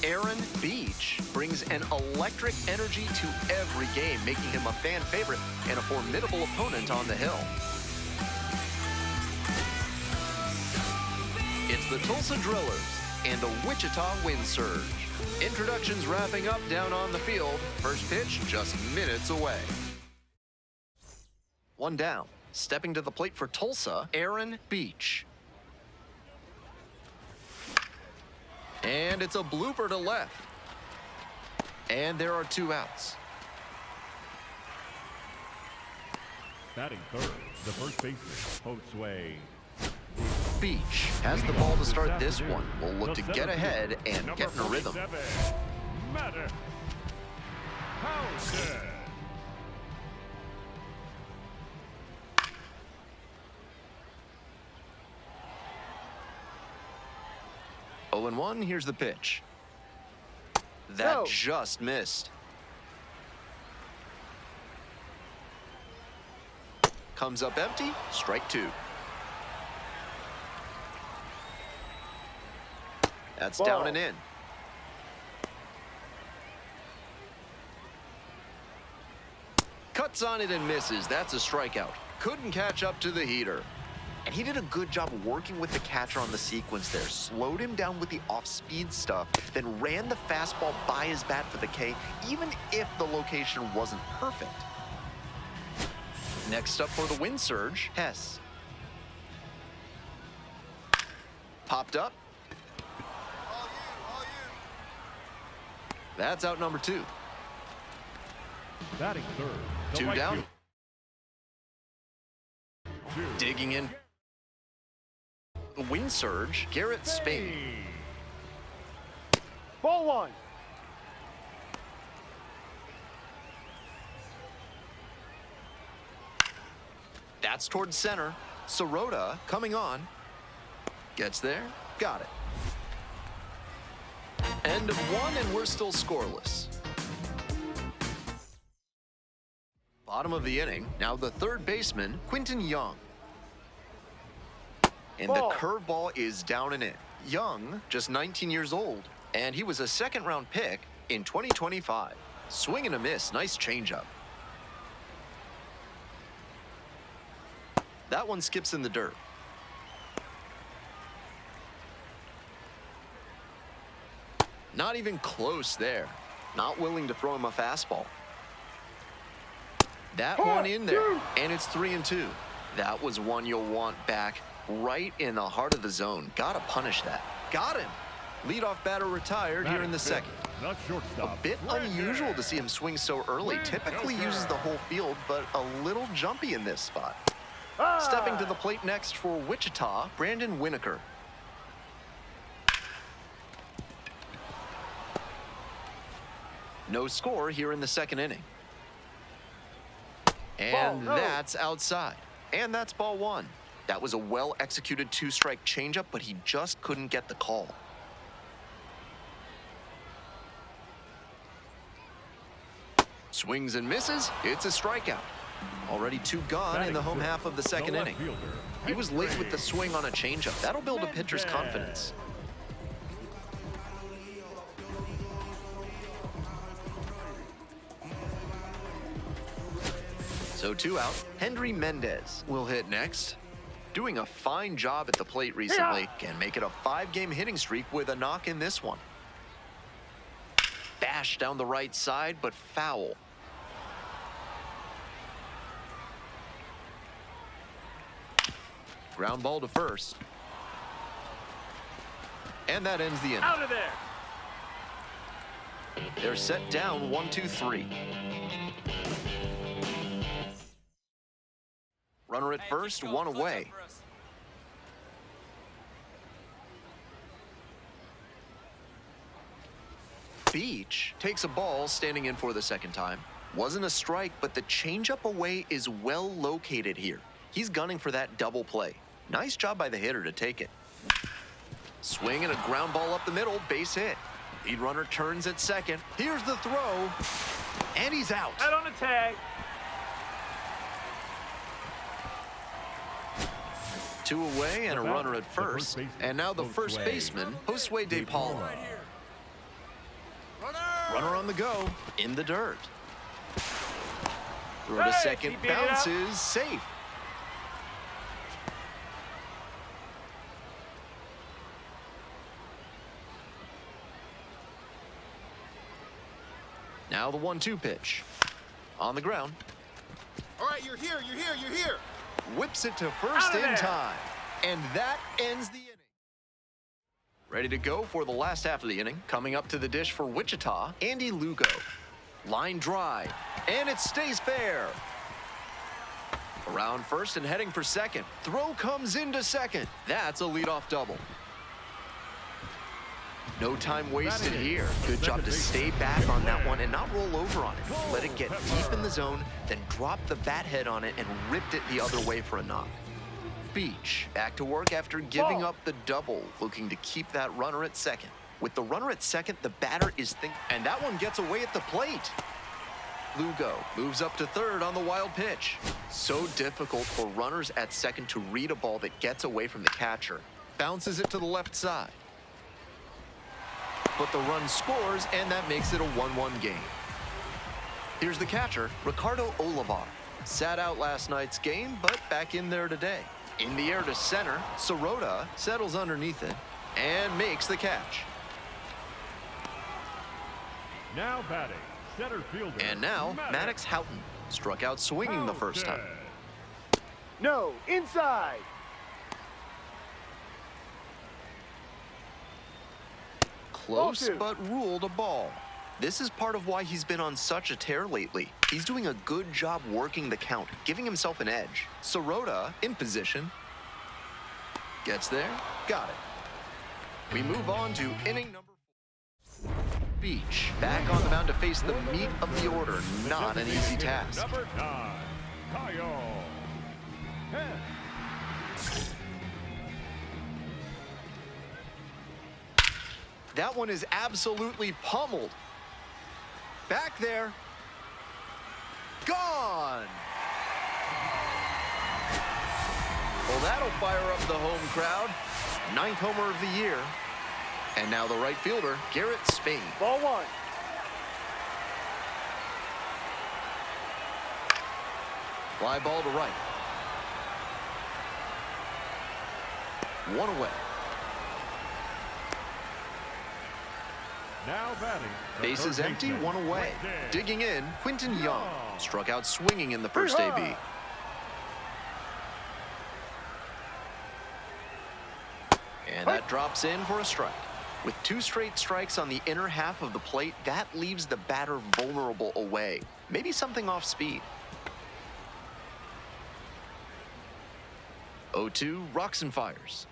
Aaron Beach brings an electric energy to every game, making him a fan favorite and a formidable opponent on the hill. It's the Tulsa Drillers and the Wichita Wind Surge. Introductions wrapping up down on the field. First pitch just minutes away. One down. Stepping to the plate for Tulsa, Aaron Beach. And it's a blooper to left. And there are 2 outs. Batting third, the first baseman, Josue. Beach has the ball to start this one. Will look to get ahead and get in a rhythm. Matter. Housen. 0-1, here's the pitch. That just missed. Comes up empty, strike 2. That's down and in. Cuts on it and misses. That's a strikeout. Couldn't catch up to the heater. And he did a good job working with the catcher on the sequence there. Slowed him down with the off-speed stuff, then ran the fastball by his bat for the K, even if the location wasn't perfect. Next up for the Wind Surge, Hess. Popped up. That's out number 2. Batting third, 2 right down. field. Digging in. The Wind Surge, Garrett Spain. Ball 1. That's towards center. Sirota coming on. Gets there. Got it. End of 1, and we're still scoreless. Bottom of the inning. Now the third baseman, Quinton Young. And the curveball is down and in. Young, just 19 years old, and he was a second-round pick in 2025. Swing and a miss. Nice changeup. That one skips in the dirt. Not even close there. Not willing to throw him a fastball. That one in there, and it's 3-2. That was one you'll want back right in the heart of the zone. Gotta punish that. Got him. Leadoff batter retired here in the second. A bit unusual to see him swing so early. Typically uses the whole field, but a little jumpy in this spot. Stepping to the plate next for Wichita, Brandon Winokur. No score here in the second inning. And that's outside. And that's ball 1. That was a well-executed 2-strike changeup, but he just couldn't get the call. Swings and misses. It's a strikeout. Already 2 gone in the home half of the second inning. He was late with the swing on a changeup. That'll build a pitcher's confidence. So 2 out. Hendry Mendez will hit next. Doing a fine job at the plate recently. Can make it a 5-game hitting streak with a knock in this one. Bash down the right side, but foul. Ground ball to first. And that ends the inning. Out of there. They're set down 1-2-3. Runner at first, 1 away. Beach takes a ball standing in for the second time. Wasn't a strike, but the changeup away is well located here. He's gunning for that double play. Nice job by the hitter to take it. Swing and a ground ball up the middle, base hit. Lead runner turns at second. Here's the throw, and he's out. Out on the tag. 2 away and a runner at first. And now the first baseman, Josue De Paula. Runner on the go, in the dirt. Throw to second, bounces, safe. Now the 1-2 pitch. On the ground. All right, you're here. Whips it to first in time. And that ends the inning. Ready to go for the last half of the inning. Coming up to the dish for Wichita, Andy Lugo. Line drive, and it stays fair. Around first and heading for second. Throw comes into second. That's a leadoff double. No time wasted here. Good job to stay back on that one and not roll over on it. Let it get deep in the zone, then drop the bat head on it and ripped it the other way for a knock. Beach back to work after giving up the double, looking to keep that runner at second. With the runner at second, the batter is thinking, and that one gets away at the plate. Lugo moves up to third on the wild pitch. So difficult for runners at second to read a ball that gets away from the catcher. Bounces it to the left side. But the run scores, and that makes it a 1-1 game. Here's the catcher, Ricardo Olivar. Sat out last night's game, but back in there today. In the air to center, Sirota settles underneath it and makes the catch. Now batting, center fielder. And now, Maddox Houghton struck out swinging the first time. No, inside. Close, but ruled a ball. This is part of why he's been on such a tear lately. He's doing a good job working the count, giving himself an edge. Sirota in position. Gets there, got it. We move on to inning number 4. Beach back on the mound to face the meat of the order. Not an easy task. Number 9, Kyle. That one is absolutely pummeled. Back there. Gone. Well, that'll fire up the home crowd. 9th homer of the year. And now the right fielder, Garrett Spain. Ball 1. Fly ball to right. 1 away. Now batting. Bases empty, 1 away. Digging in, Quinton Young. Struck out swinging in the first AB. And that drops in for a strike. With 2 straight strikes on the inner half of the plate, that leaves the batter vulnerable away. Maybe something off speed. 0-2, rocks and fires.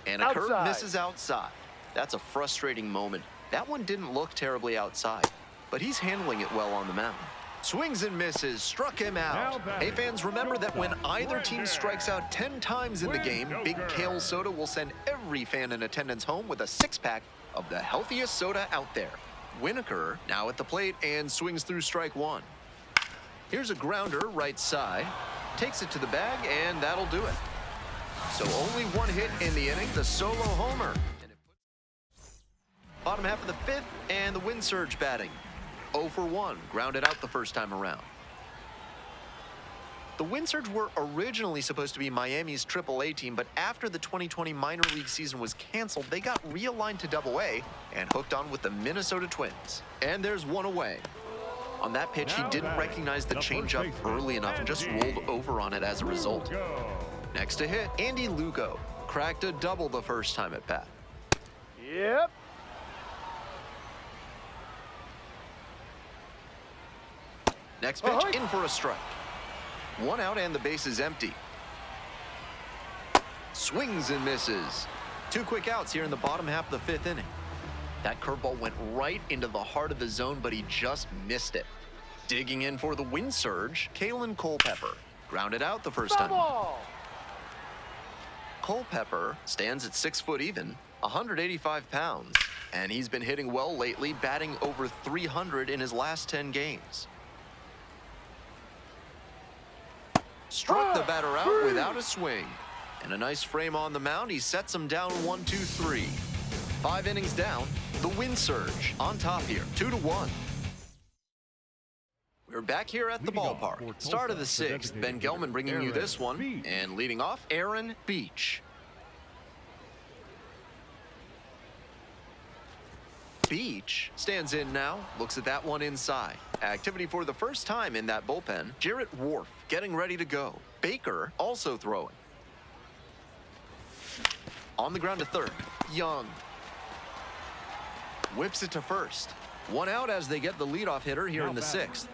And a curve misses outside. That's a frustrating moment. That one didn't look terribly outside, but he's handling it well on the mound. Swings and misses, struck him out. Hey fans, remember that when either team strikes out 10 times in the game, Big Kale Soda will send every fan in attendance home with a 6-pack of the healthiest soda out there. Winokur now at the plate and swings through strike 1. Here's a grounder right side. Takes it to the bag, and that'll do it. So only 1 hit in the inning, the solo homer. Bottom half of the 5th, and the wind surge batting. 0 for 1, grounded out the first time around. The Wind Surge were originally supposed to be Miami's AAA team, but after the 2020 minor league season was canceled, they got realigned to AA and hooked on with the Minnesota Twins. And there's 1 away. On that pitch, he didn't recognize the changeup early enough and just rolled over on it as a result. Next to hit, Andy Lugo cracked a double the first time at bat. Yep. Next pitch, in for a strike. 1 out and the base is empty. Swings and misses. 2 quick outs here in the bottom half of the 5th inning. That curveball went right into the heart of the zone, but he just missed it. Digging in for the wind surge, Kalen Culpepper. Grounded out the first time. Culpepper stands at 6 foot even, 185 pounds, and he's been hitting well lately, batting over 300 in his last 10 games. Struck the batter out without a swing. And a nice frame on the mound. He sets him down 1-2-3. 5 innings down, the win surge on top here, 2-1. We're back here at the ballpark. Start of the 6th, Ben Gelman bringing you this one. And leading off, Aaron Beach. Beach stands in now, looks at that one inside. Activity for the first time in that bullpen. Jarrett Wharf getting ready to go. Baker also throwing. On the ground to third, Young. Whips it to first. One out as they get the leadoff hitter here in the 6th.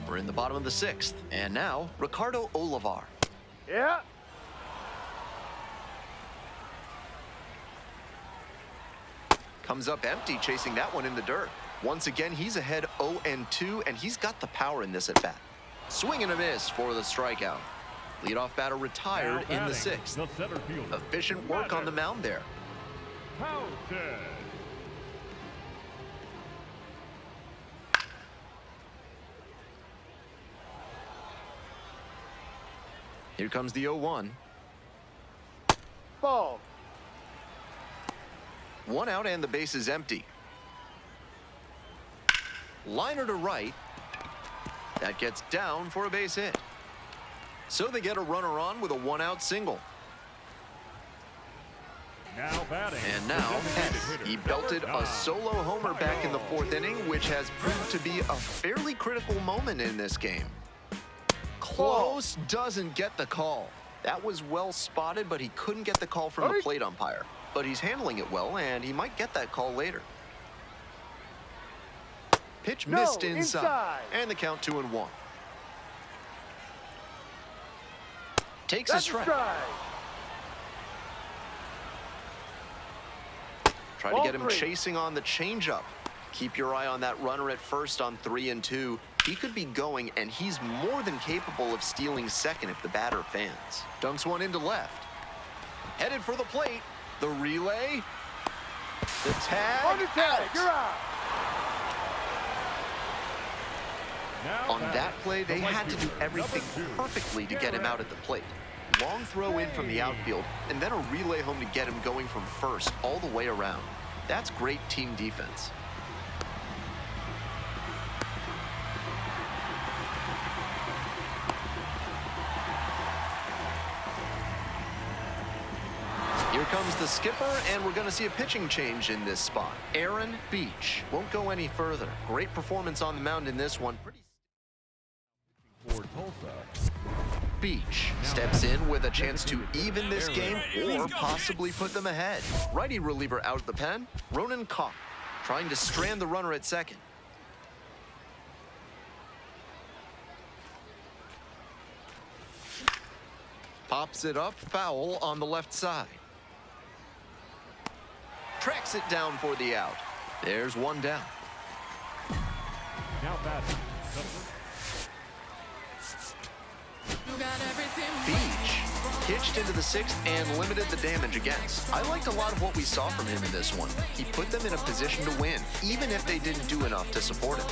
We're in the bottom of the 6th. And now, Ricardo Olivar. Yeah. Comes up empty, chasing that one in the dirt. Once again, he's ahead 0-2, and he's got the power in this at-bat. Swing and a miss for the strikeout. Leadoff batter retired in the 6th. Efficient work on the mound there. Here comes the 0-1. Ball. One out and the base is empty. Liner to right. That gets down for a base hit. So they get a runner on with a 1-out single. Now batting. And now Hess. He belted a solo homer back in the 4th inning, which has proved to be a fairly critical moment in this game. Close, doesn't get the call. That was well spotted, but he couldn't get the call from the plate umpire. But he's handling it well, and he might get that call later. Pitch missed inside. And the count 2-1. Takes a strike. Try to get him chasing on the changeup. Keep your eye on that runner at first on 3-2. He could be going, and he's more than capable of stealing second if the batter fans. Dunks one into left. Headed for the plate. The relay. The tag. On the tag, you're out. On that play, they had to do everything perfectly to get him out at the plate. Long throw in from the outfield, and then a relay home to get him going from first all the way around. That's great team defense. Here comes the skipper, and we're going to see a pitching change in this spot. Aaron Beach won't go any further. Great performance on the mound in this one. Beach steps in with a chance to even this game or possibly put them ahead. Righty reliever out of the pen, Ronan Koch, trying to strand the runner at second. Pops it up, foul on the left side. Tracks it down for the out. There's one down. Now batting. Beach pitched into the 6th and limited the damage against. I liked a lot of what we saw from him in this one. He put them in a position to win, even if they didn't do enough to support him.